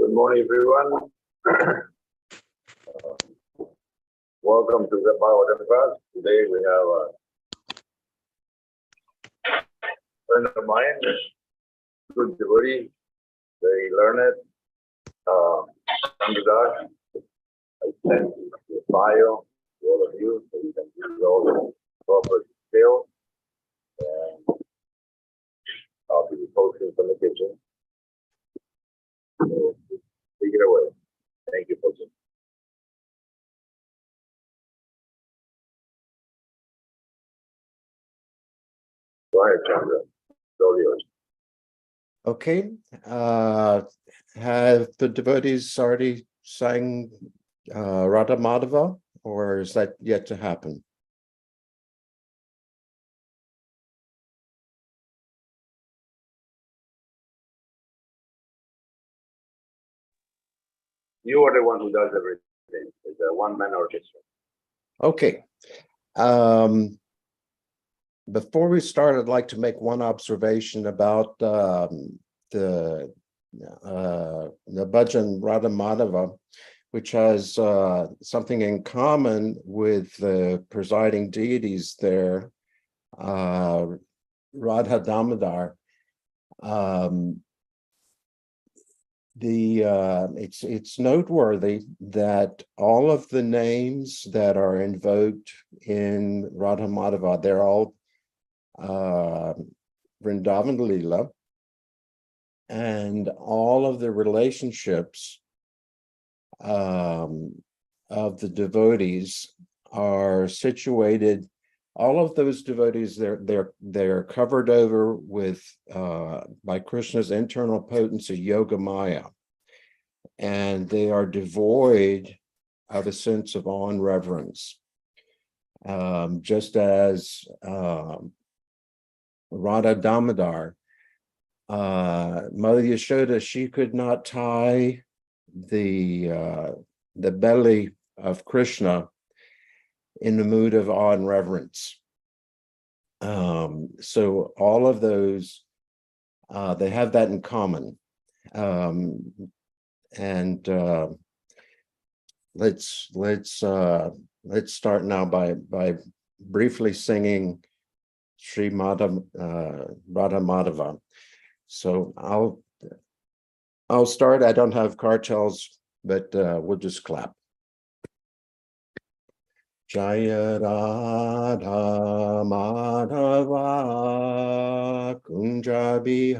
Good morning, everyone. Welcome to the Bhagavatam class. Today we have a friend of mine, good devotee, very learned, Chandra. I sent the bio to all of you so you can use all the proper details. And I'll be posting from the kitchen. So take it away. Thank you, folks. Go ahead, Chandra. It's all yours. Okay. Have the devotees already sang Radha Madhava, or is that yet to happen? You are the one who does everything. It's a one-man orchestra. Okay. Before we start, I'd like to make one observation about the bhajan Radha Madhava, which has something in common with the presiding deities there, Radha Damodar. It's noteworthy that all of the names that are invoked in Radha Madhava, they're all Vrindavan Leela, and all of the relationships of the devotees are situated. All of those devotees, they're covered over with by Krishna's internal potency, Yoga Maya, and they are devoid of a sense of awe and reverence. Just as Radha Damodar, Mother Yashoda, she could not tie the belly of Krishna in the mood of awe and reverence. So all of those, they have that in common. Let's start now by briefly singing Srimad Radha Madhava. So I'll start. I don't have cartels, but we'll just clap. Jaya Radha Madhava Kunja Bihari.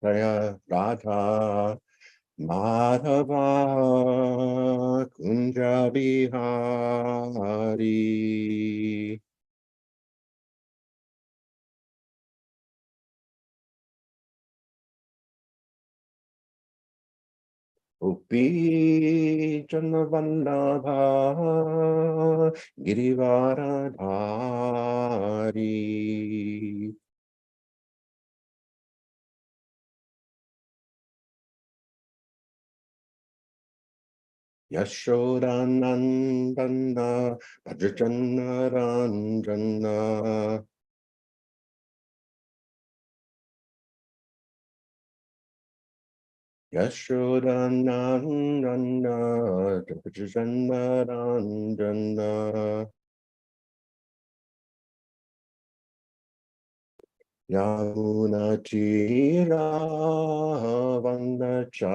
Jaya Radha Madhava Kunja Bihari. Upi Janavandabha Girivaradhari. Yashodanandana Bhajajannaranjana. Yashodanandana Bhajajannaranjana. Yamunatira Vandachari.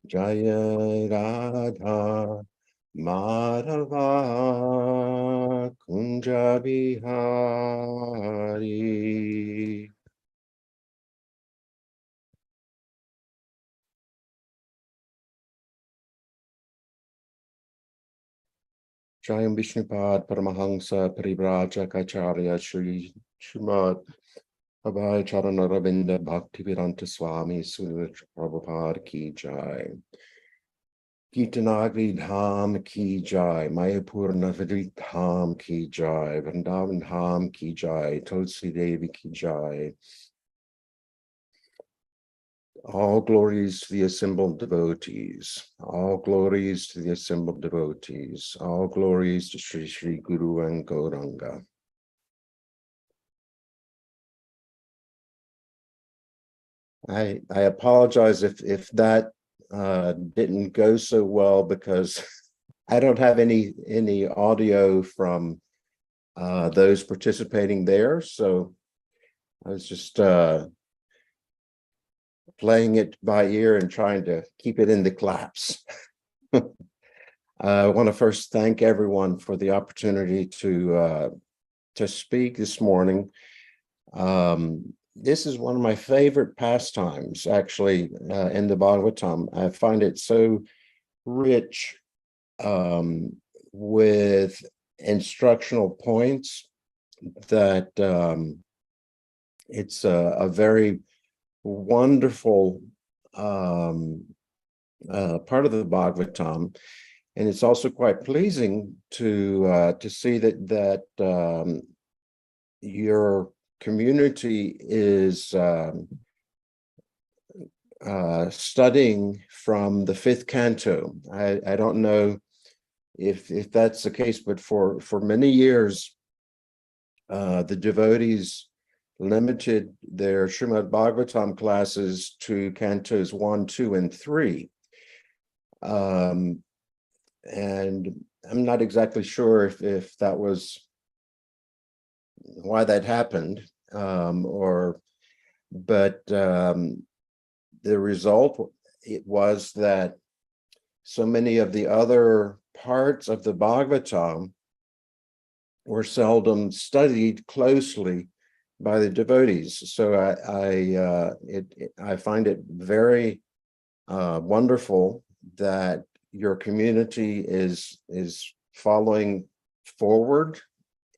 Jaya Radha Madhava Kunja Bihari. Jayam Vishnupad Paramahansa Parivrajakacarya Shri Srimad Abhay Charana Ravinda Bhaktivedanta Swami Srila Prabhupada Ki Jai. Gitanagri Dham Ki Jai, Mayapur Navadvip Dham Ki Jai, Vrindavan Dham Ki Jai, Tulsi Devi Ki Jai. All glories to the assembled devotees. All glories to the assembled devotees. All glories to Sri Sri Guru and Gauranga. I apologize if that didn't go so well, because I don't have any audio from those participating there. So I was just playing it by ear and trying to keep it in the claps. I want to first thank everyone for the opportunity to speak this morning. This is one of my favorite pastimes, actually, in the Bhagavatam. I find it so rich with instructional points that it's a very wonderful part of the Bhagavatam, and it's also quite pleasing to see that your community is studying from the 5th canto. I don't know if that's the case, but for many years, the devotees limited their Srimad Bhagavatam classes to cantos 1, 2, and 3. And I'm not exactly sure if that was why that happened, but the result was that so many of the other parts of the Bhagavatam were seldom studied closely by the devotees. So I find it very wonderful that your community is following forward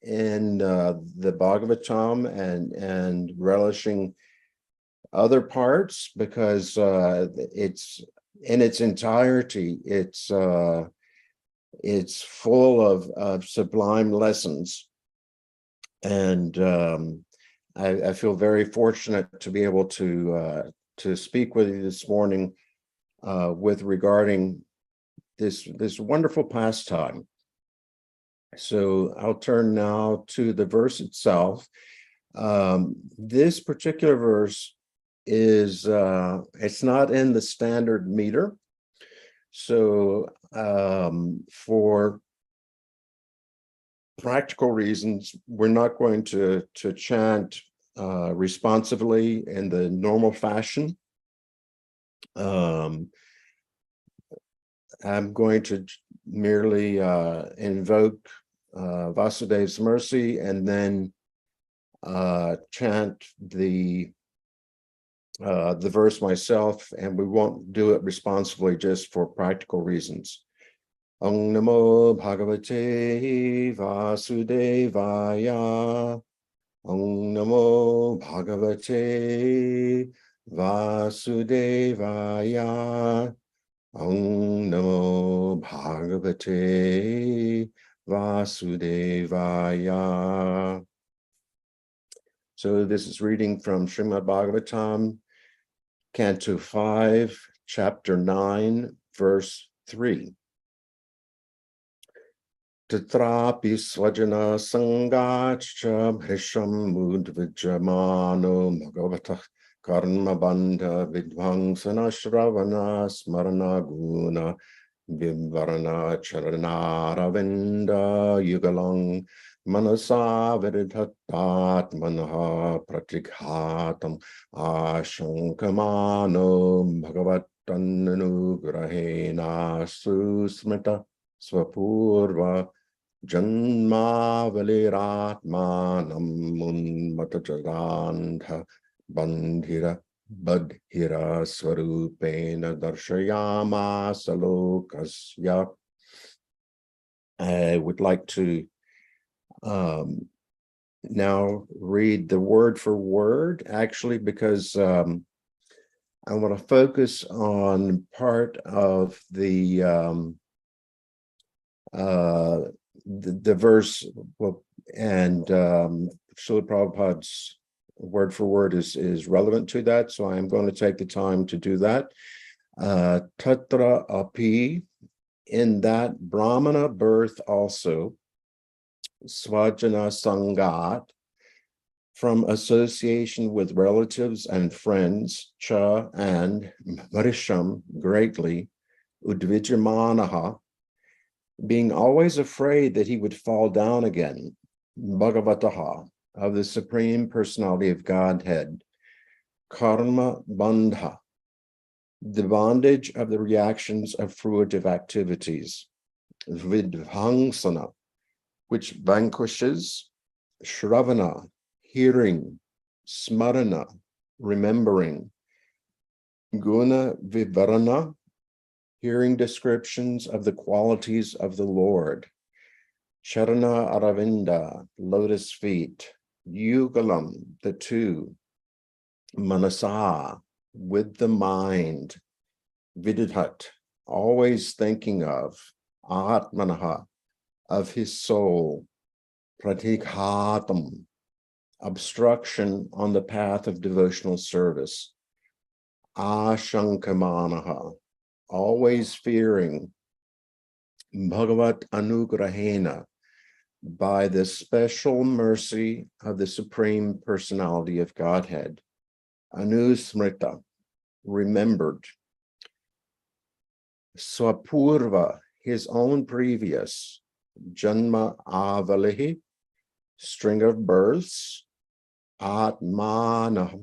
in the Bhagavatam and relishing other parts, because it's in its entirety, it's full of sublime lessons. And I feel very fortunate to be able to speak with you this morning with regarding this wonderful pastime. So I'll turn now to the verse itself. This particular verse is it's not in the standard meter. So for practical reasons, we're not going to chant responsively in the normal fashion. I'm going to merely invoke Vasudev's mercy and then chant the verse myself, and we won't do it responsibly just for practical reasons. Om Namo Bhagavate Vasudevaya. Om Namo Bhagavate Vasudevaya. Om Namo Bhagavate Vasudevaya. So this is reading from Srimad Bhagavatam, Canto 5, Chapter 9, Verse 3. Tatrapi swajana sangacha bhrisham mudvijamano bhagavatah karma bandha vidvangsana shravana smarana guna vivarana charanaravinda yugalang manasa viridhatat manaha pratighatam ashankamano bhagavatannanu susmita swapurva Janmavaliraatmanam unmatachadandha bandhira badhira swarupena darshayama salokasya. I would like to now read the word for word, actually, because I want to focus on part of the verse, well, and Srila Prabhupada's word for word is relevant to that, so I am going to take the time to do that. Tatra api, in that Brahmana birth also, Svajana Sangat, from association with relatives and friends, cha and varisham, greatly, udvijamanaha, being always afraid that he would fall down again, Bhagavataha, of the Supreme Personality of Godhead, karma bandha, the bondage of the reactions of fruitive activities, vidhangsana, which vanquishes, shravana, hearing, smarana, remembering, guna vivarana, hearing descriptions of the qualities of the Lord, charana aravinda, lotus feet, yugalam, the two, manasa, with the mind, vididhat, always thinking of, atmanaha, of his soul, pratikhatam, obstruction on the path of devotional service, ashankamanaha, always fearing, bhagavat anugrahena, by the special mercy of the Supreme Personality of Godhead, anusmrita, remembered, swapurva, his own previous, janma avalihi, string of births, atmana,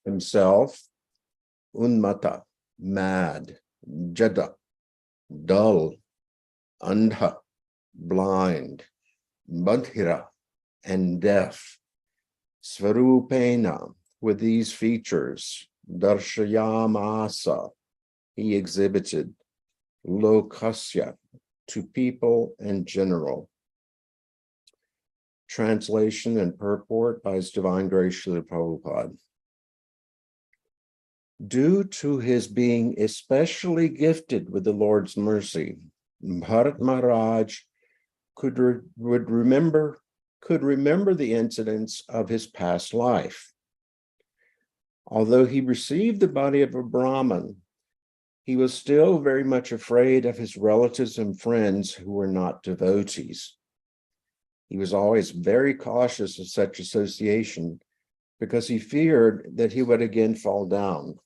himself, unmata, mad, jada, dull, andha, blind, badhira, and deaf, svarupena, with these features, darshayamasa, he exhibited, lokasya, to people in general. Translation and purport by His Divine Grace Srila Prabhupada. Due to his being especially gifted with the Lord's mercy, Bharat Maharaj could remember the incidents of his past life. Although he received the body of a Brahmin, he was still very much afraid of his relatives and friends who were not devotees. He was always very cautious of such association because he feared that he would again fall down.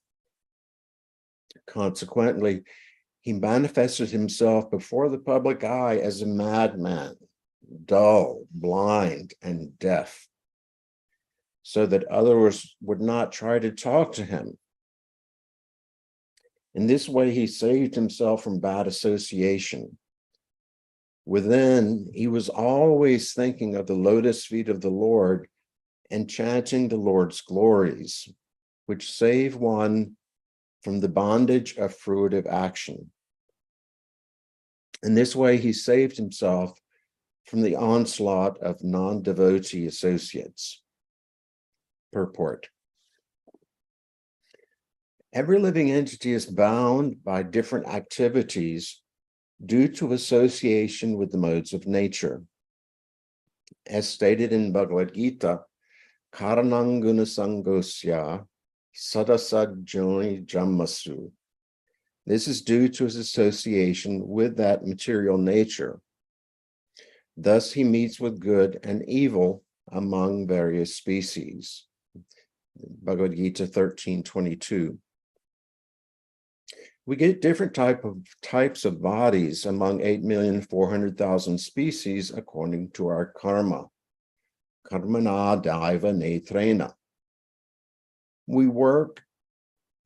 Consequently, he manifested himself before the public eye as a madman, dull, blind, and deaf, so that others would not try to talk to him. In this way, he saved himself from bad association. Within, he was always thinking of the lotus feet of the Lord and chanting the Lord's glories, which save one from the bondage of fruitive action. In this way, he saved himself from the onslaught of non-devotee associates. Purport. Every living entity is bound by different activities due to association with the modes of nature. As stated in Bhagavad Gita, Karananguna Sangosya Sadasad Joni Jammasu. This is due to his association with that material nature. Thus he meets with good and evil among various species. Bhagavad Gita 13:22. We get different types of bodies among 8,400,000 species according to our karma. Karmana daiva netrena. We work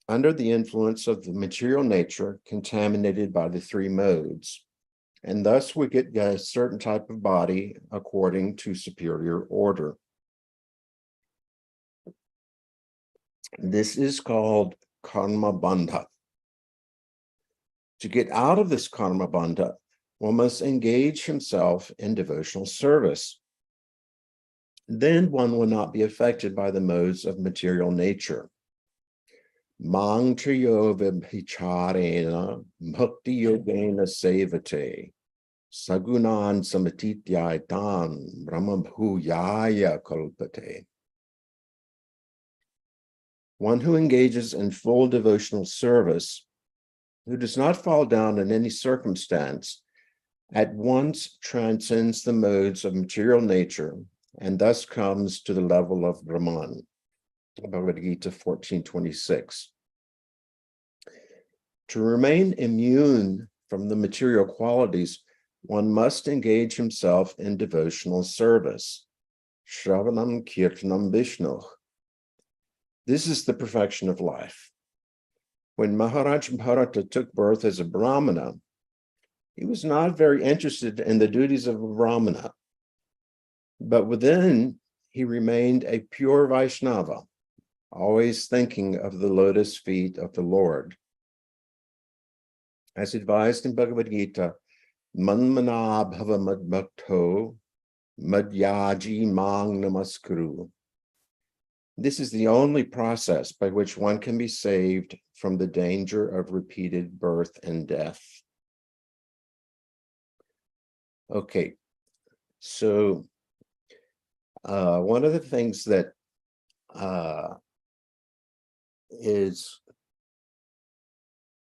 under the influence of the material nature contaminated by the three modes, and thus we get a certain type of body according to superior order. This is called karma bandha. To get out of this karma bandha, one must engage himself in devotional service. Then one will not be affected by the modes of material nature. Mang triyo vibhicharena bhakti yogena sevate. Sagunan samatityaitan brahmabhuyaya kalpate. One who engages in full devotional service, who does not fall down in any circumstance, at once transcends the modes of material nature and thus comes to the level of Brahman. Bhagavad Gita 14:26. To remain immune from the material qualities, one must engage himself in devotional service. Shravanam Kirtanam Vishnu. This is the perfection of life. When Maharaj Bharata took birth as a Brahmana, he was not very interested in the duties of a Brahmana, but within he remained a pure Vaishnava, always thinking of the lotus feet of the Lord. As advised in Bhagavad Gita, Manmana bhava madbhakto madhyaji mang namaskuru. This is the only process by which one can be saved from the danger of repeated birth and death. Okay, so one of the things that is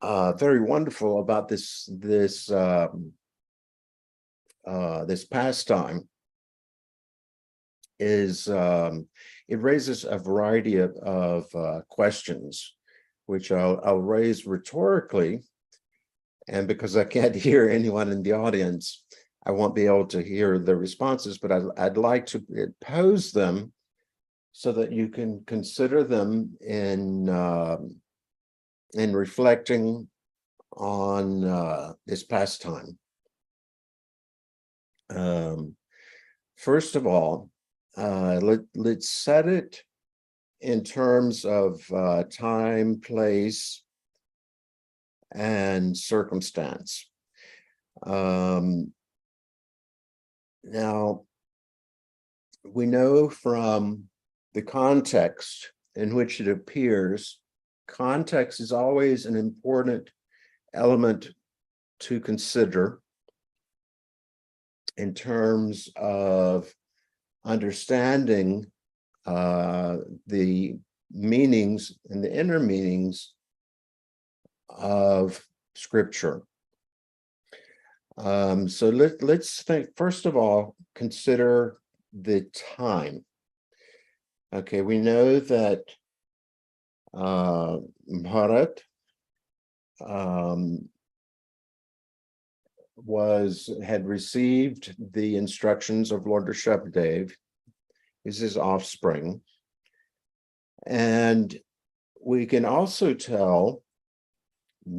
very wonderful about this pastime is it raises a variety of questions, which I'll raise rhetorically, and because I can't hear anyone in the audience, I won't be able to hear the responses, but I'd like to pose them so that you can consider them in reflecting on this pastime. First of all, let's set it in terms of time, place, and circumstance. Now, we know from the context in which it appears, context is always an important element to consider in terms of understanding the meanings and the inner meanings of Scripture. So let's think, first of all, consider the time. Okay, we know that Bharat had received the instructions of Lord Rishabhdev, is his offspring. And we can also tell,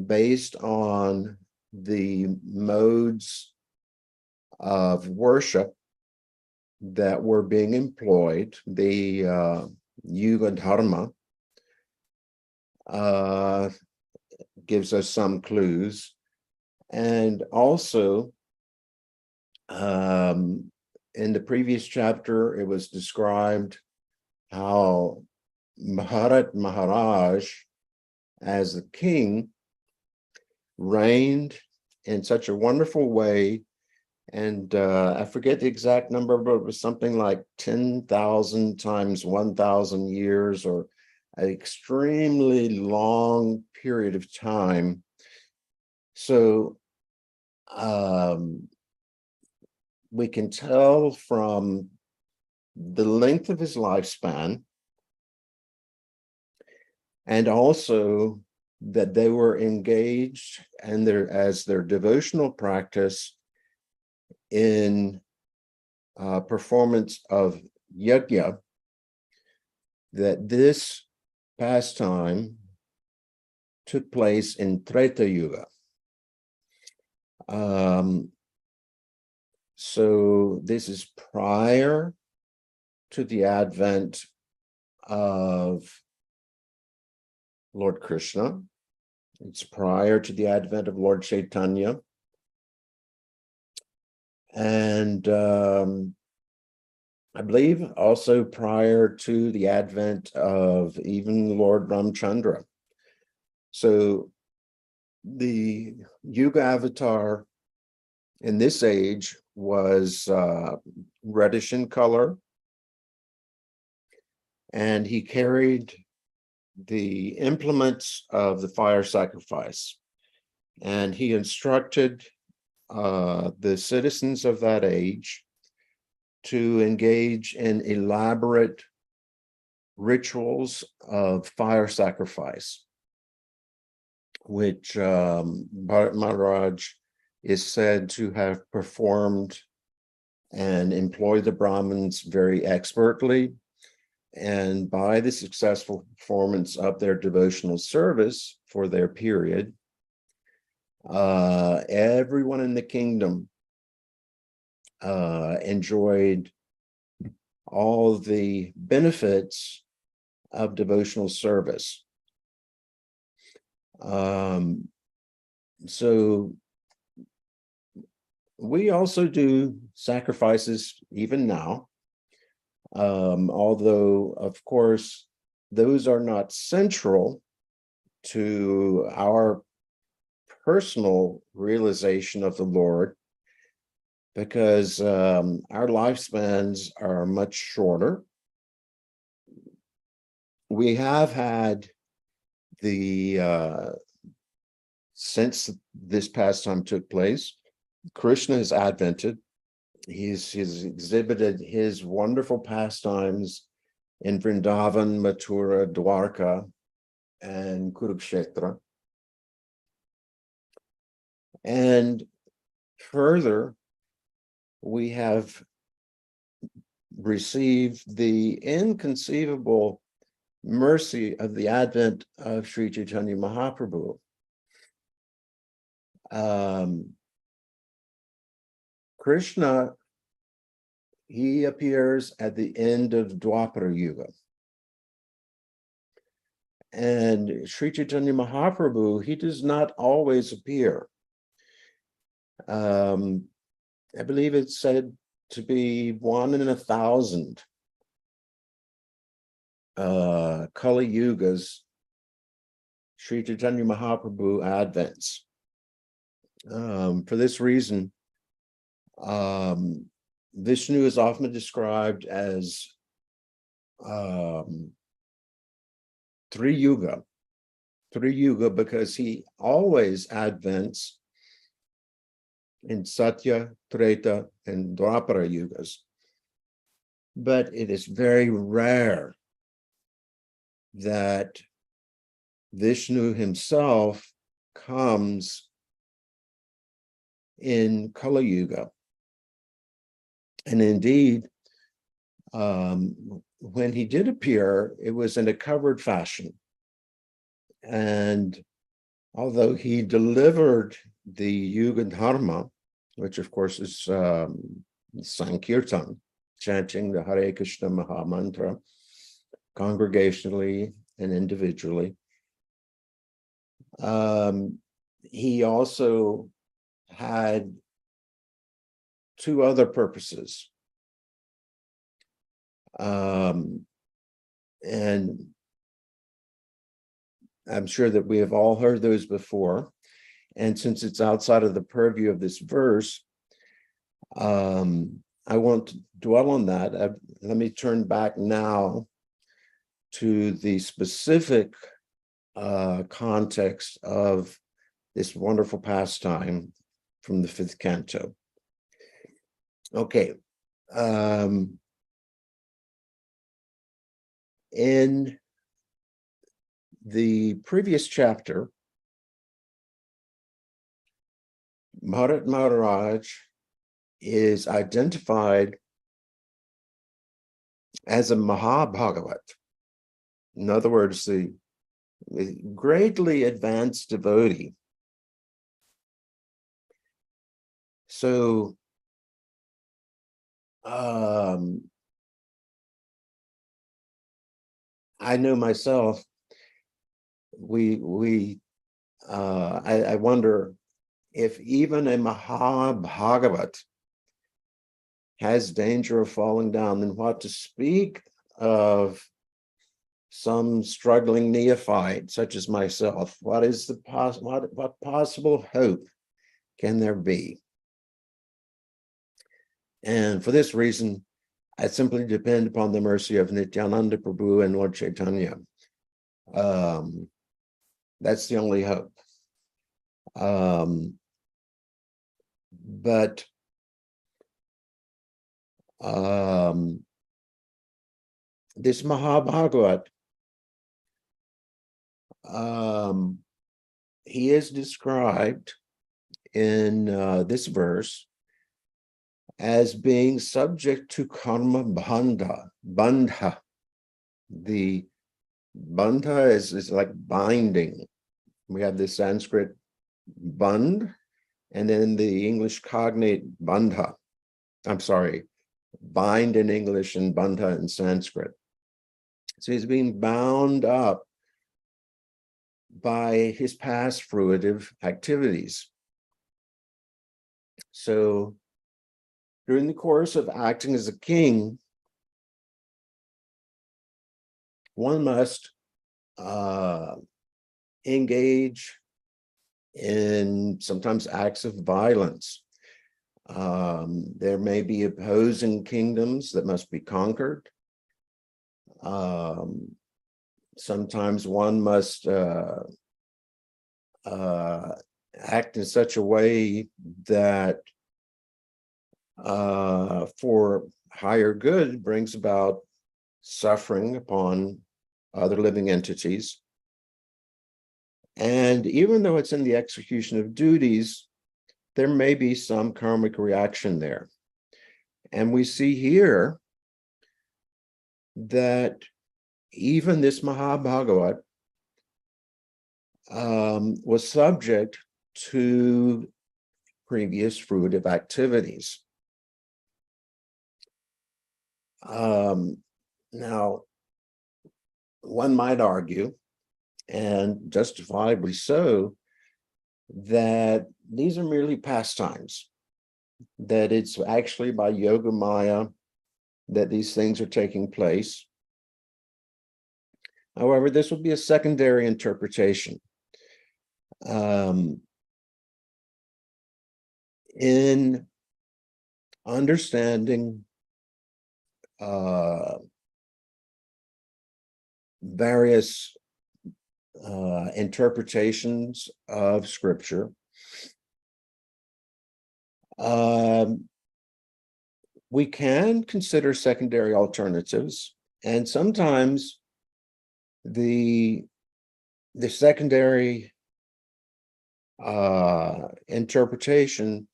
based on the modes of worship that were being employed, the Yuga Dharma gives us some clues. And also, in the previous chapter, it was described how Bharat Maharaj, as the king, reigned in such a wonderful way. And I forget the exact number, but it was something like 10,000 times 1,000 years, or an extremely long period of time. So we can tell from the length of his lifespan, and also that they were engaged and as their devotional practice in performance of yajna, that this pastime took place in Treta Yuga. So this is prior to the advent of Lord Krishna. It's prior to the advent of Lord Chaitanya. And I believe also prior to the advent of even Lord Ramchandra. So the Yuga avatar in this age was reddish in color, and he carried the implements of the fire sacrifice, and he instructed the citizens of that age to engage in elaborate rituals of fire sacrifice, which Bharat Maharaj is said to have performed and employed the Brahmins very expertly. And by the successful performance of their devotional service for their period, everyone in the kingdom enjoyed all the benefits of devotional service. So we also do sacrifices even now, although, of course, those are not central to our personal realization of the Lord, because our lifespans are much shorter. We have had since this pastime took place, Krishna has advented. He's exhibited his wonderful pastimes in Vrindavan, Mathura, Dwarka, and Kurukshetra. And further, we have received the inconceivable mercy of the advent of Sri Chaitanya Mahaprabhu. Krishna, he appears at the end of Dwapara Yuga. And Sri Chaitanya Mahaprabhu, he does not always appear. I believe it's said to be 1 in 1,000 Kali Yugas, Sri Chaitanya Mahaprabhu advents. For this reason, Vishnu is often described as three yuga, because he always advents in Satya, Treta, and Dwapara yugas. But it is very rare that Vishnu himself comes in Kali Yuga. And indeed, when he did appear, it was in a covered fashion. And although he delivered the Yuga Dharma, which of course is Sankirtan, chanting the Hare Krishna Maha Mantra, congregationally and individually, he also had two other purposes. And I'm sure that we have all heard those before. And since it's outside of the purview of this verse, I won't dwell on that. Let me turn back now to the specific context of this wonderful pastime from the 5th canto. Okay. In the previous chapter, Bharat Maharaj is identified as a Mahabhagavat. In other words, the greatly advanced devotee. So, I know myself, I wonder if even a Mahabhagavat has danger of falling down, then what to speak of some struggling neophyte such as myself? What is what possible hope can there be? And for this reason, I simply depend upon the mercy of Nityananda Prabhu and Lord Chaitanya. That's the only hope. But this Mahabhagavat, he is described in this verse as being subject to karma bandha. The bandha is like binding. We have the Sanskrit band, and then the English cognate bandha. I'm sorry, bind in English and bandha in Sanskrit. So he's being bound up by his past fruitive activities. So during the course of acting as a king, one must engage in sometimes acts of violence. There may be opposing kingdoms that must be conquered. Sometimes one must act in such a way that for higher good brings about suffering upon other living entities. And even though it's in the execution of duties, there may be some karmic reaction there. And we see here that even this Mahabhagavat was subject to previous fruitive activities. Now, one might argue, and justifiably so, that these are merely pastimes, that it's actually by yoga maya that these things are taking place. However, this would be a secondary interpretation. In understanding various interpretations of scripture, we can consider secondary alternatives, and sometimes the secondary interpretation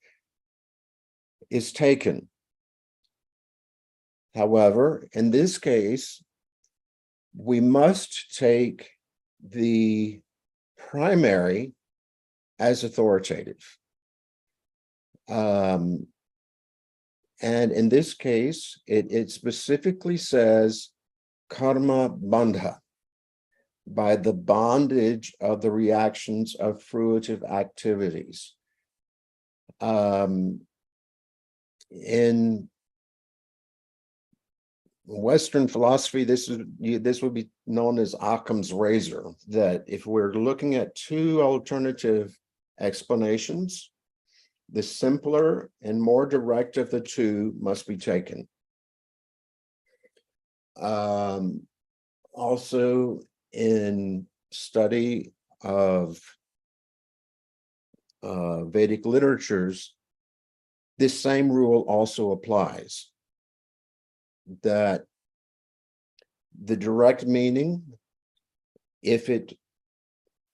is taken. However, in this case, we must take the primary as authoritative. And in this case, it specifically says karma bandha, by the bondage of the reactions of fruitive activities. In Western philosophy, this would be known as Occam's razor, that if we're looking at two alternative explanations, the simpler and more direct of the two must be taken. Also, in study of Vedic literatures, this same rule also applies, that the direct meaning, if it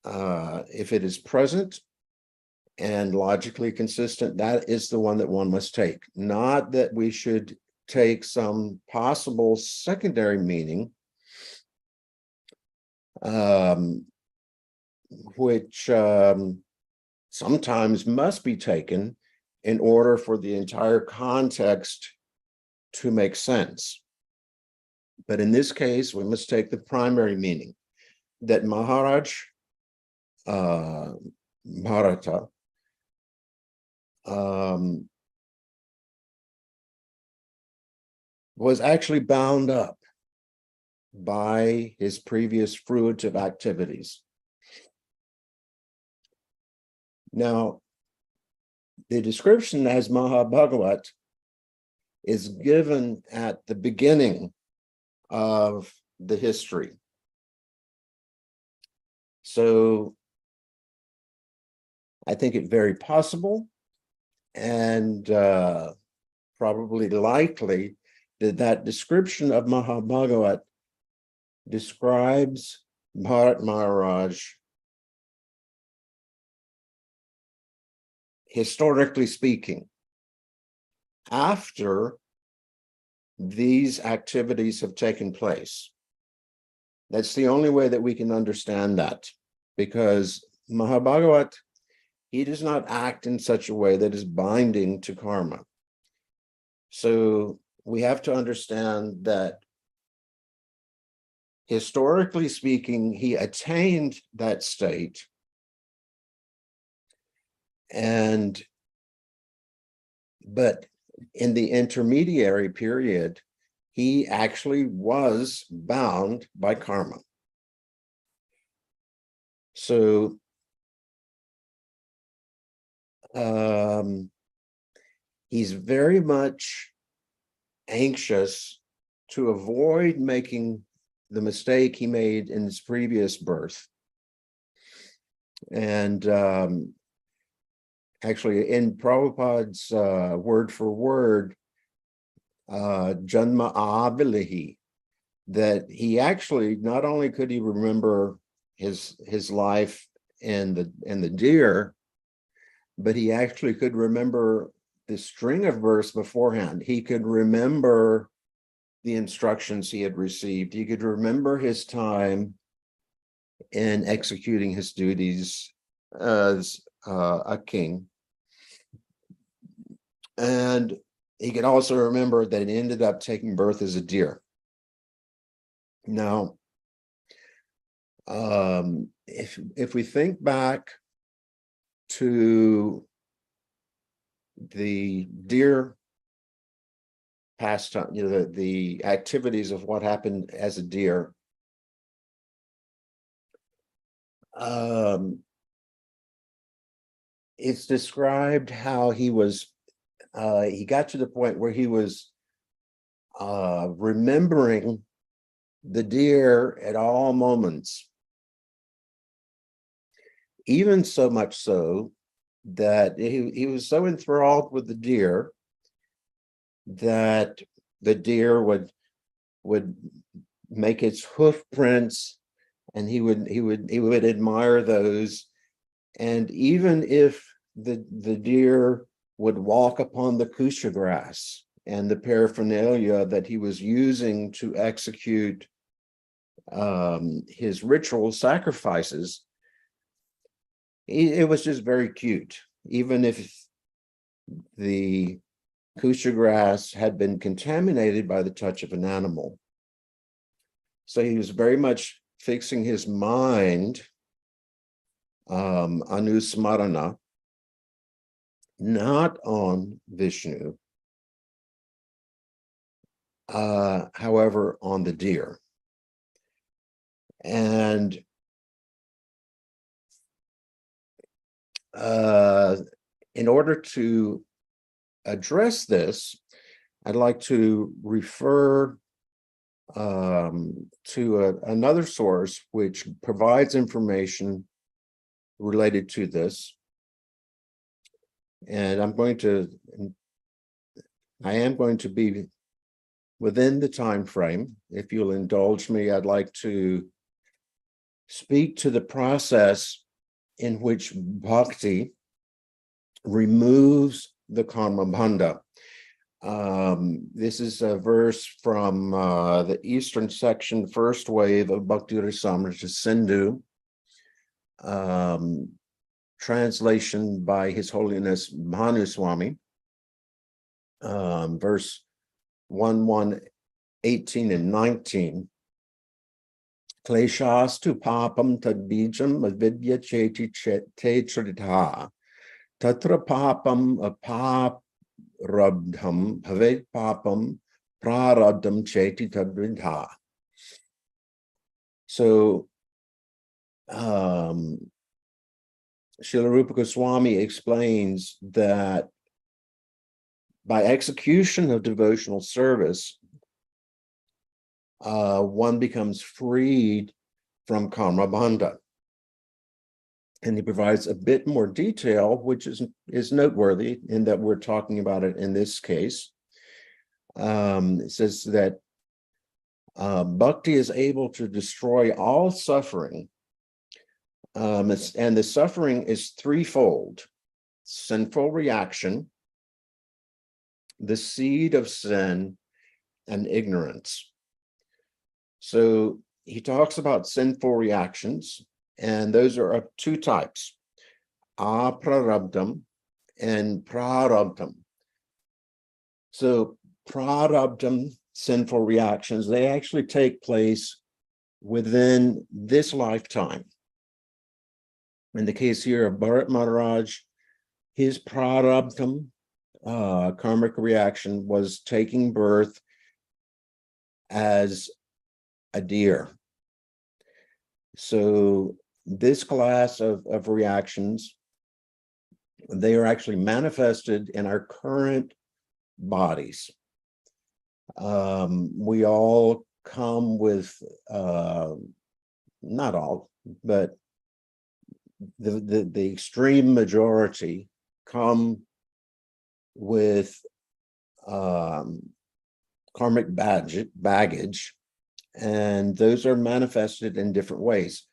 is present and logically consistent, that is the one that one must take. Not that we should take some possible secondary meaning, which sometimes must be taken in order for the entire context to make sense. But in this case, we must take the primary meaning, that Maharaj Bharata was actually bound up by his previous fruitive activities. Now, the description as Mahabhagavat is given at the beginning of the history. So I think it very possible and probably likely that description of Mahabhagavat describes Bharat Maharaj, historically speaking, after these activities have taken place. That's the only way that we can understand that, because Mahabhagavat, he does not act in such a way that is binding to karma. So we have to understand that historically speaking, he attained that state, but in the intermediary period, he actually was bound by karma. So he's very much anxious to avoid making the mistake he made in his previous birth. And actually, in Prabhupada's word for word, Janma Avilahi, that he actually not only could he remember his life in the deer, but he actually could remember the string of verse beforehand. He could remember the instructions he had received. He could remember his time in executing his duties as a king. And he could also remember that he ended up taking birth as a deer. Now, if we think back to the deer pastime, the activities of what happened as a deer, it's described how he got to the point where he was remembering the deer at all moments, even so much so that he was so enthralled with the deer that the deer would make its hoof prints, and he would admire those. And even if the deer would walk upon the kusha grass and the paraphernalia that he was using to execute his ritual sacrifices, it was just very cute, even if the kusha grass had been contaminated by the touch of an animal. So he was very much fixing his mind, anusmarana, not on Vishnu, however, on the deer. And in order to address this, I'd like to refer to another source which provides information related to this. And I am going to be within the time frame. If you'll indulge me, I'd like to speak to the process in which bhakti removes the karma bandha. This is a verse from the eastern section, first wave of Bhakti Rasamrita Sindhu, translation by His Holiness Bhanuswami, verse 1, 18 and 19. Kleshastu papam tadbijam avidya cheti te tridha tatra papam apap-rabdham bhavet papam prarabdham cheti tadvidha. So Srila Rupa Goswami explains that by execution of devotional service, one becomes freed from karma bandha. And he provides a bit more detail, which is noteworthy in that we're talking about it in this case. It says that bhakti is able to destroy all suffering. And the suffering is threefold: sinful reaction, the seed of sin, and ignorance. So he talks about sinful reactions, and those are of two types: aprarabdham and prarabdham. So prarabdham, sinful reactions, they actually take place within this lifetime. In the case here of Bharat Maharaj, his prarabdham, karmic reaction, was taking birth as a deer. So this class of reactions, they are actually manifested in our current bodies. We all come with, not all, but the extreme majority come with karmic baggage, and those are manifested in different ways.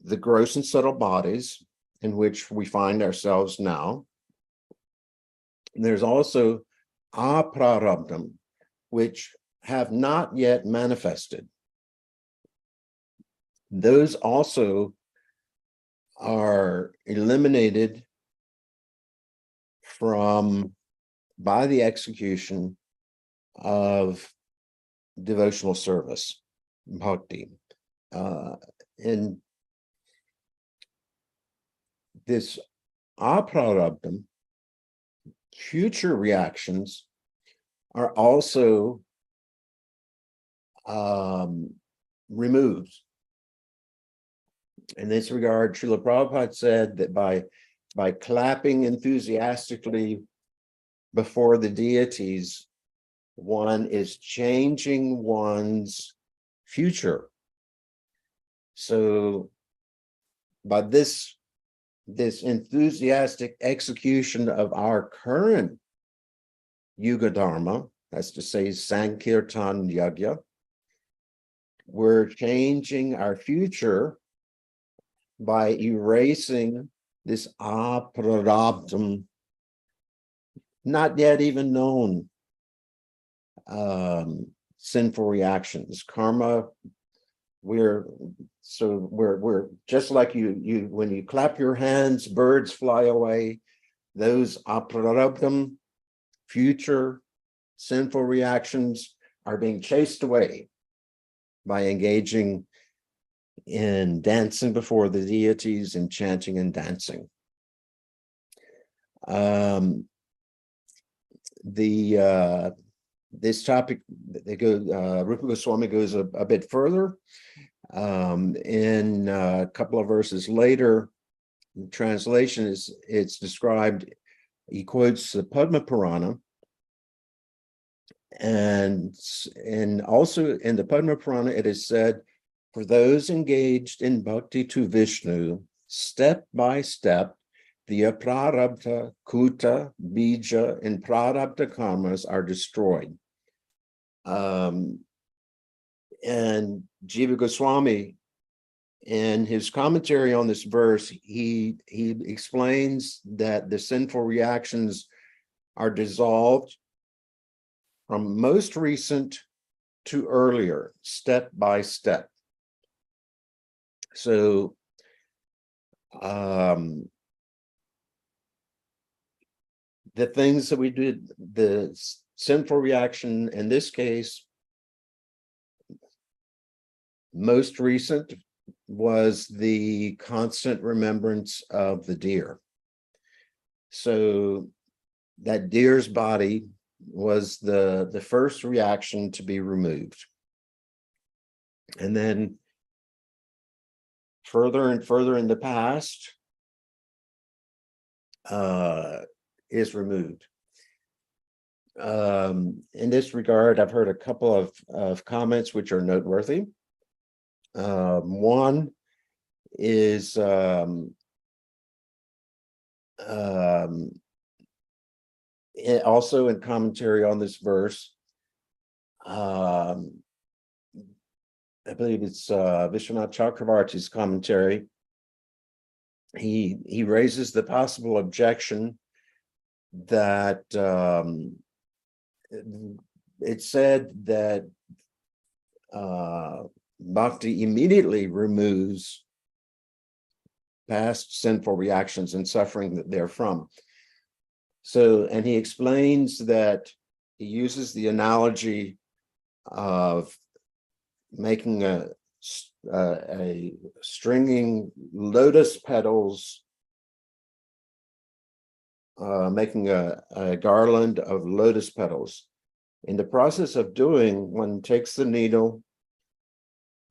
The gross and subtle bodies in which we find ourselves now. There's also aprarabdham, which have not yet manifested. Those also are eliminated by the execution of devotional service, bhakti. In this aprarabdham, future reactions are also removed. In this regard, Srila Prabhupada said that by clapping enthusiastically before the deities, one is changing one's future. So by this enthusiastic execution of our current Yuga Dharma, that's to say Sankirtan Yagya, we're changing our future by erasing this aprarabdham, not yet even known sinful reactions. Karma, we're just like you when you clap your hands, birds fly away. Those aprarabdham, future sinful reactions, are being chased away by engaging in dancing before the deities and chanting and dancing. This topic, Rupa Goswami goes a bit further. In a couple of verses later, the translation it's described, he quotes the Padma Purana, and also in the Padma Purana it is said, for those engaged in bhakti to Vishnu, step by step, the aprarabdha, kuta, bija, and prarabdha karmas are destroyed. And Jiva Goswami, in his commentary on this verse, he explains that the sinful reactions are dissolved from most recent to earlier, step by step. So the things that we did, the sinful reaction in this case, most recent was the constant remembrance of the deer. So that deer's body was the first reaction to be removed. And then further and further in the past is removed. In this regard, I've heard a couple of comments which are noteworthy. One is also in commentary on this verse. I believe it's Vishwanath Chakravarti's commentary. He raises the possible objection that it said that bhakti immediately removes past sinful reactions and suffering that they're from. So, and he explains that he uses the analogy of making a stringing lotus petals, making a garland of lotus petals. In the process of doing, one takes the needle,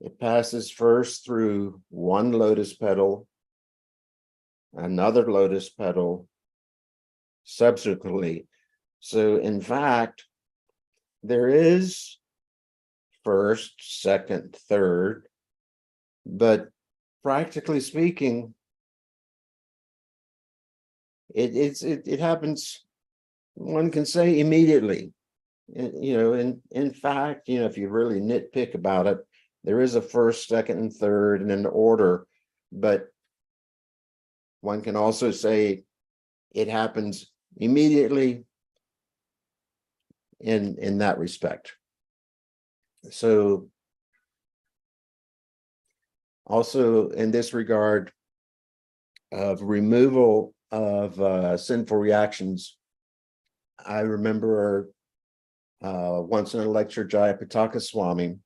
it passes first through one lotus petal, another lotus petal, subsequently. So in fact, there is first, second, third, but practically speaking, it happens, one can say, immediately. In fact, if you really nitpick about it, there is a first, second, and third in an order, but one can also say it happens immediately in that respect. So also in this regard of removal of sinful reactions, I remember once in a lecture, Jayapataka Swami,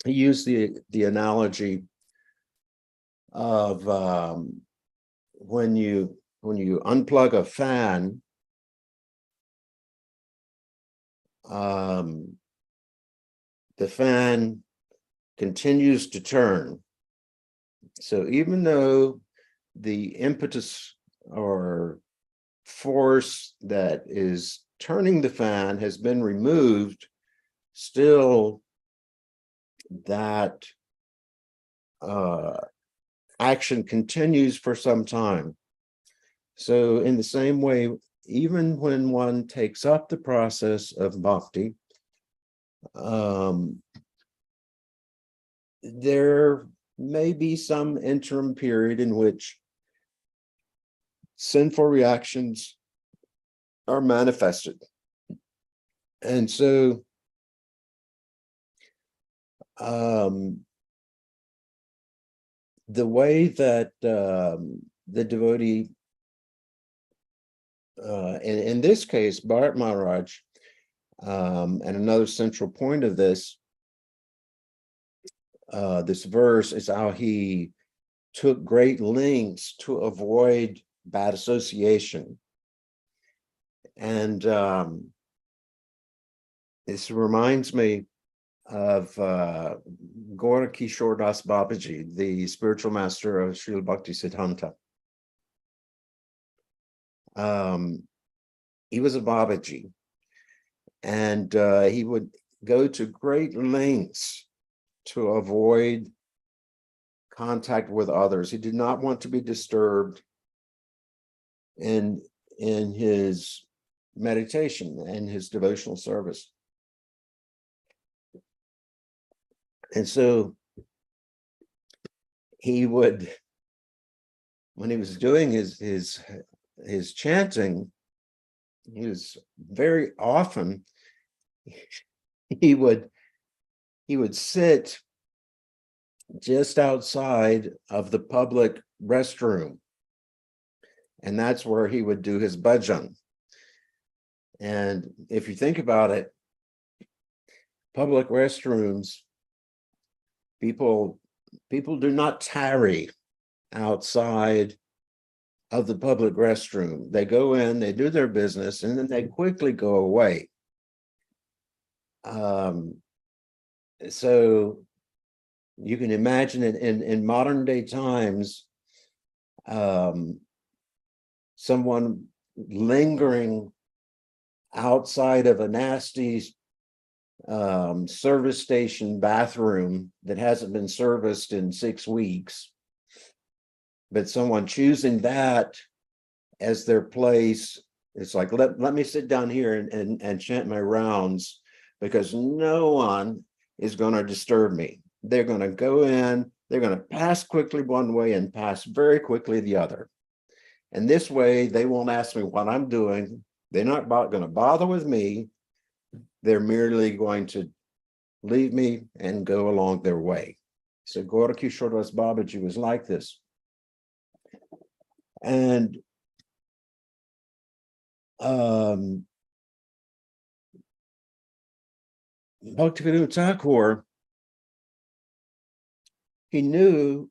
he used the analogy of when you unplug a fan, the fan continues to turn. So even though the impetus or force that is turning the fan has been removed, still that action continues for some time. So in the same way, even when one takes up the process of bhakti, there may be some interim period in which sinful reactions are manifested. And so the way that the devotee, in this case, Bharat Maharaj, and another central point of this verse is how he took great lengths to avoid bad association. And this reminds me of Gaura Kishore Das Babaji, the spiritual master of Srila Bhakti Siddhanta. He was a Babaji, and he would go to great lengths to avoid contact with others. He did not want to be disturbed in his meditation and his devotional service. And so he would, when he was doing his chanting, he was very often, he would sit just outside of the public restroom, and that's where he would do his bhajan. And if you think about it, public restrooms, people do not tarry outside of the public restroom. They go in, they do their business, and then they quickly go away. So you can imagine it in modern day times, someone lingering outside of a nasty service station bathroom that hasn't been serviced in 6 weeks, but someone choosing that as their place, it's like, let me sit down here and chant my rounds, because no one is going to disturb me. They're going to go in, they're going to pass quickly one way and pass very quickly the other. And this way, they won't ask me what I'm doing. They're not going to bother with me. They're merely going to leave me and go along their way. So Gorakishore Das Babaji was like this. And Bhaktivinoda Thakur, he knew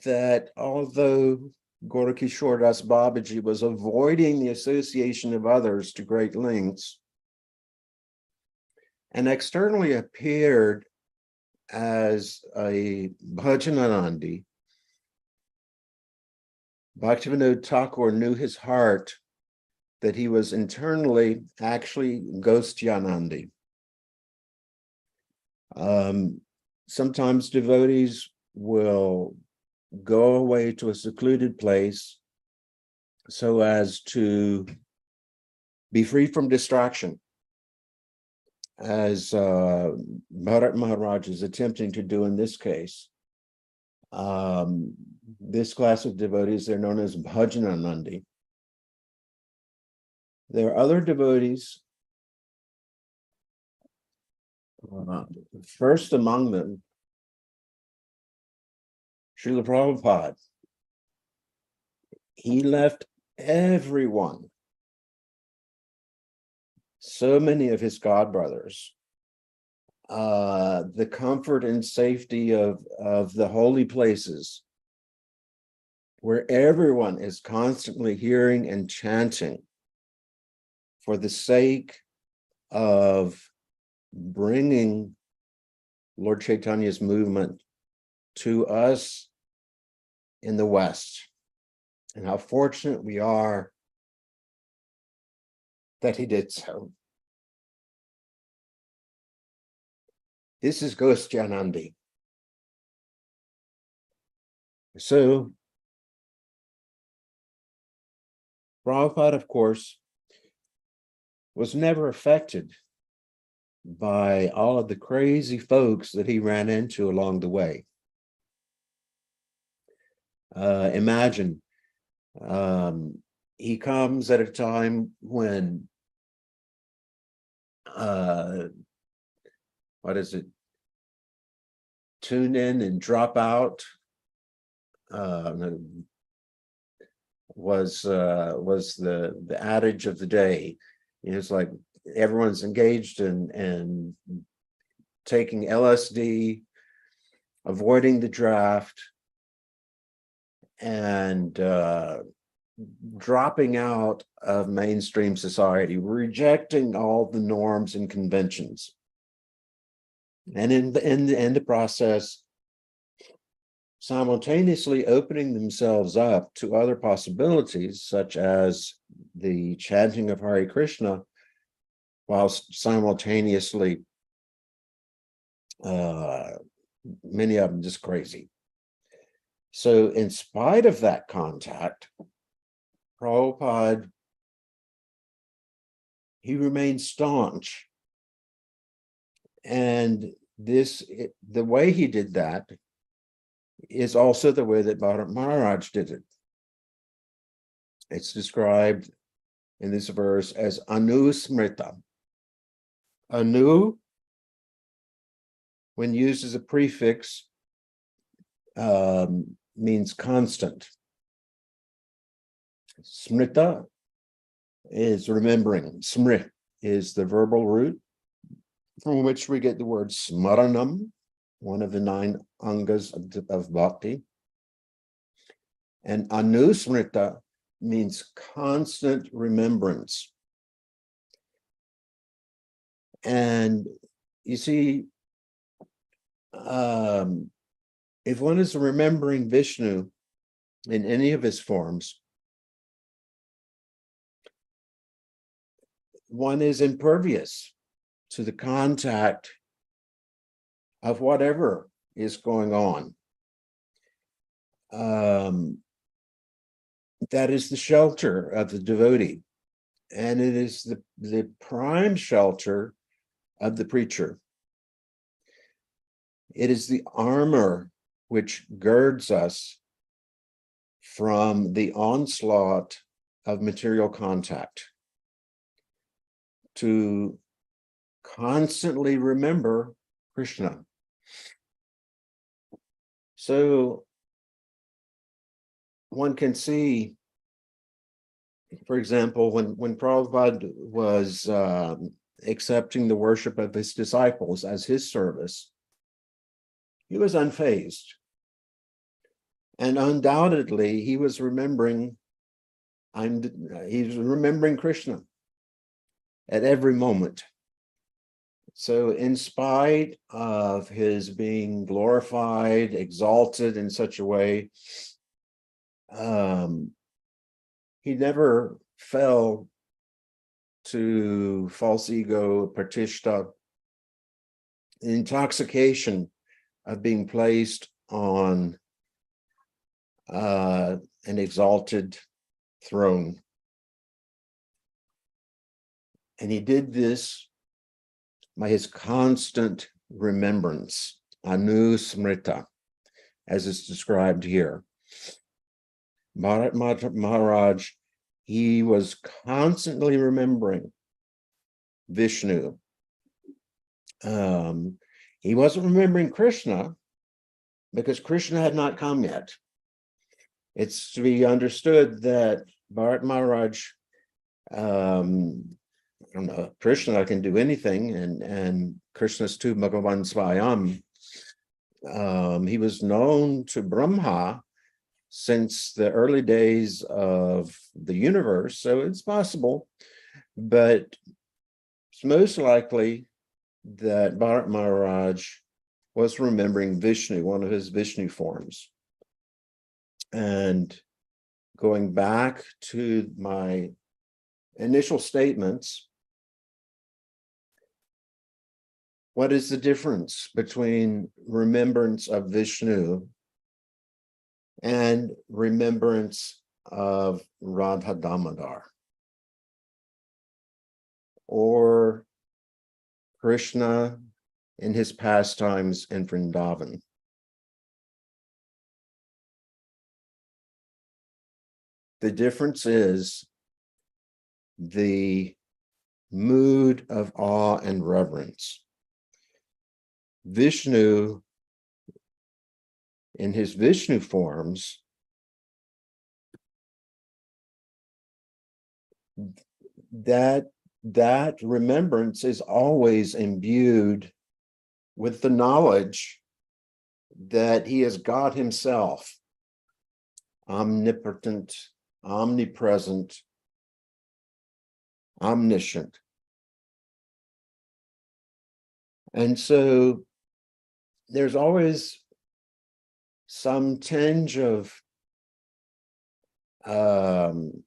that although Gorakishore Das Babaji was avoiding the association of others to great lengths and externally appeared as a Bhajananandi, Bhaktivinoda Thakur knew his heart that he was internally actually Ghostianandi. Sometimes devotees will go away to a secluded place so as to be free from distraction, as Bharat Maharaj is attempting to do in this case. This class of devotees, they're known as Bhajananandi. There are other devotees, first among them, Srila Prabhupada. He left everyone, so many of his godbrothers, the comfort and safety of the holy places, where everyone is constantly hearing and chanting for the sake of bringing Lord Chaitanya's movement to us in the West. And how fortunate we are that he did so. This is Ghostianandi. So, Prabhupada, of course, was never affected by all of the crazy folks that he ran into along the way. Imagine, he comes at a time when, what is it? Tune in and drop out was the adage of the day. It's like everyone's engaged in taking LSD, avoiding the draft, and dropping out of mainstream society, rejecting all the norms and conventions. And in the process, simultaneously opening themselves up to other possibilities, such as the chanting of Hare Krishna, whilst simultaneously, many of them just crazy. So in spite of that contact, Prabhupada, he remained staunch. And the way he did that is also the way that Bharata Maharaj did it. It's described in this verse as anusmrita. Anu, when used as a prefix, means constant. Smrita is remembering. Smrit is the verbal root from which we get the word smaranam, one of the 9 angas of bhakti. And anusmrita means constant remembrance. And you see, if one is remembering Vishnu in any of his forms, one is impervious to the contact of whatever is going on. That is the shelter of the devotee, and it is the prime shelter of the preacher. It is the armor which girds us from the onslaught of material contact, to constantly remember Krishna. So one can see, for example, when Prabhupada was accepting the worship of his disciples as his service, he was unfazed. And undoubtedly, he was remembering Krishna at every moment. So in spite of his being glorified, exalted in such a way, he never fell to false ego, pratishta, intoxication of being placed on an exalted throne. And he did this by his constant remembrance, anusmrita, as is described here. Bharata Maharaj, he was constantly remembering Vishnu. He wasn't remembering Krishna because Krishna had not come yet. It's to be understood that Bharata Maharaj, I don't know, Krishna can do anything, and Krishna's tu Bhagavan Svayam. He was known to Brahma since the early days of the universe, so it's possible, but it's most likely that Bharata Maharaj was remembering Vishnu, one of his Vishnu forms. And going back to my initial statements, what is the difference between remembrance of Vishnu and remembrance of Radha Damodar or Krishna in his pastimes in Vrindavan? The difference is the mood of awe and reverence. Vishnu, in his Vishnu forms, that remembrance is always imbued with the knowledge that he is God himself, omnipotent, omnipresent, omniscient. And so there's always some tinge of one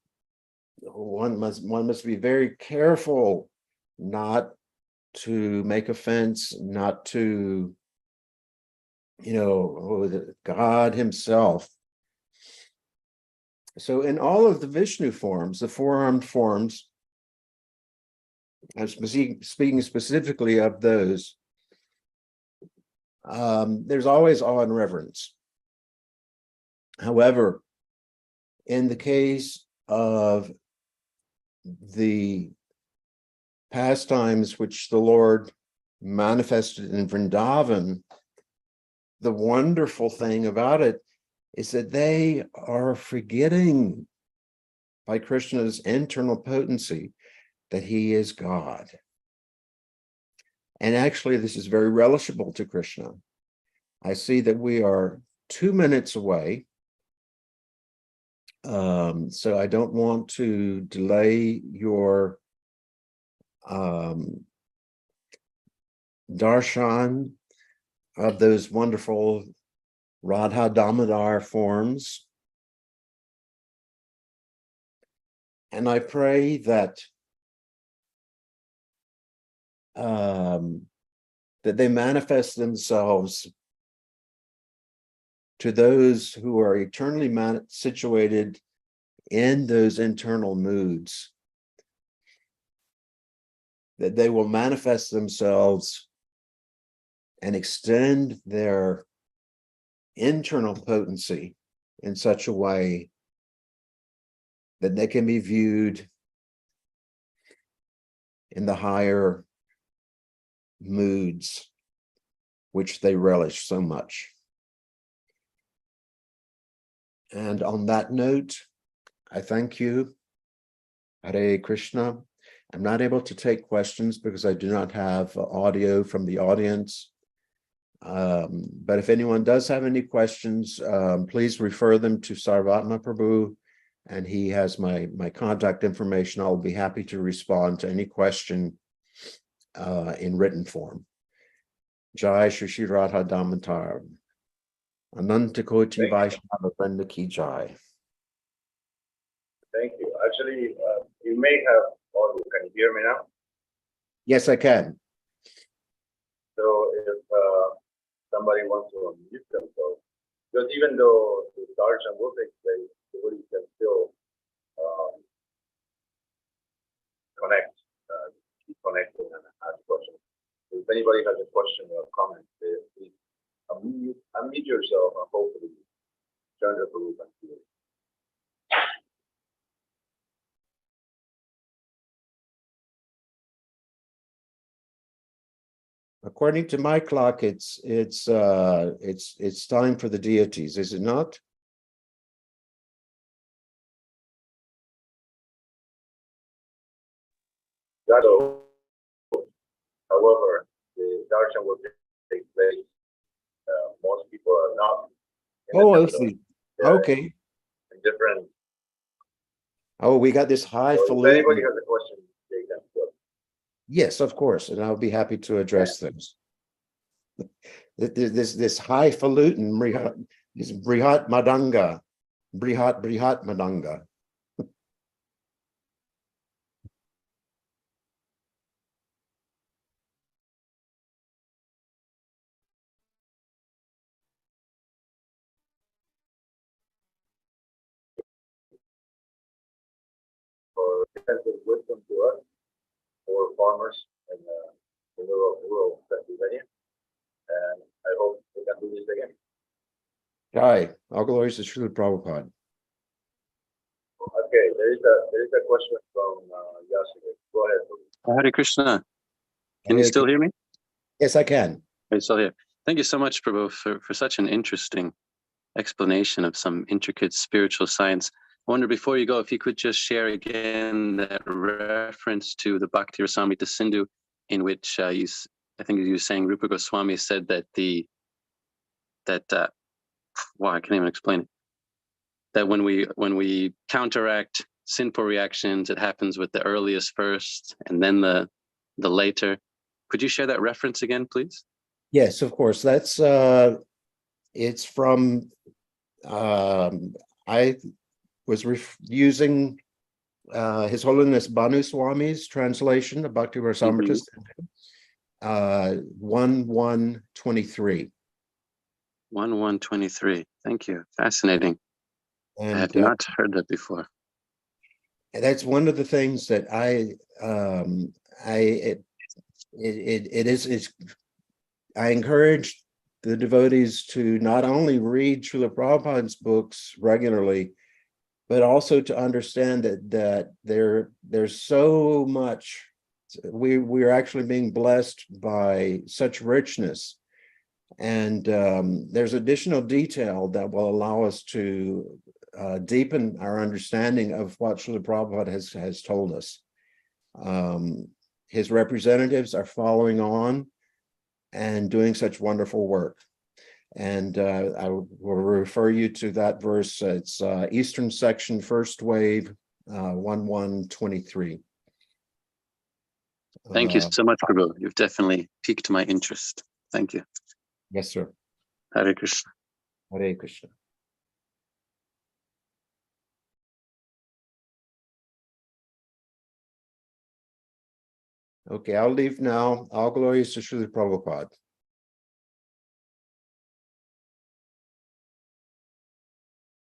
must be very careful not to make offense, not to, God himself. So in all of the Vishnu forms, the four-armed forms, I'm speaking specifically of those, there's always awe and reverence. However, in the case of the pastimes which the Lord manifested in Vrindavan, the wonderful thing about it is that they are forgetting by Krishna's internal potency that he is God. And actually, this is very relishable to Krishna. I see that we are 2 minutes away. So I don't want to delay your darshan of those wonderful Radha Damodar forms. And I pray that that they manifest themselves to those who are eternally situated in those internal moods, that they will manifest themselves and extend their internal potency in such a way that they can be viewed in the higher moods which they relish so much. And on that note, I thank you. Hare Krishna. I'm not able to take questions because I do not have audio from the audience. But if anyone does have any questions, please refer them to Sarvatma Prabhu, and he has my contact information. I'll be happy to respond to any question in written form. Jai Shri Shri Radha Damodar. Anantakoti Vaishnava Vranda Ki Jai. Thank you. Actually, you may have audio. Can you hear me now? Yes, I can. So if somebody wants to unmute themselves, because even though the darshan will take place, the Buddha can still keep connecting and ask questions. So if anybody has a question or a comment, please unmute yourself and hopefully Chandra will can see it. According to my clock, it's time for the deities, is it not? However, the darshan will take place. Most people are not. Oh, I see. Okay. Different. Oh, we got this highfalutin. If anybody has a question, they can go. Yes, of course, and I'll be happy to address those. This highfalutin, this Brihat Madanga, Brihat Madanga. For extensive wisdom to us, for farmers in rural Pennsylvania, and I hope we can do this again. Jai, all glories to Srila Prabhupada. Okay, there is a question from Yasuke. Go ahead, please. Hare Krishna. Can you still hear me? Yes, I can. I'm still here. Thank you so much, Prabhu, for such an interesting explanation of some intricate spiritual science. I wonder, before you go, if you could just share again that reference to the Bhakti Rasamrita Sindhu, in which I think you were saying Rupa Goswami said that I can't even explain it. That when we counteract sinful reactions, it happens with the earliest first, and then the later. Could you share that reference again, please? Yes, of course. That's it's from I was using His Holiness Bhanu Swami's translation of Bhakti Rasamrita, 1123. 1123. Thank you. Fascinating. And I have not heard that before. That's one of the things that I encourage the devotees to not only read Srila Prabhupada's books regularly, but also to understand that there's so much. We're actually being blessed by such richness, and there's additional detail that will allow us to deepen our understanding of what Srila Prabhupada has told us. His representatives are following on and doing such wonderful work. And I will refer you to that verse. It's Eastern Section, First Wave, 1123. Thank you so much, Prabhu. You've definitely piqued my interest. Thank you. Yes, sir. Hare Krishna. Hare Krishna. Okay, I'll leave now. All glories to Srila Prabhupada.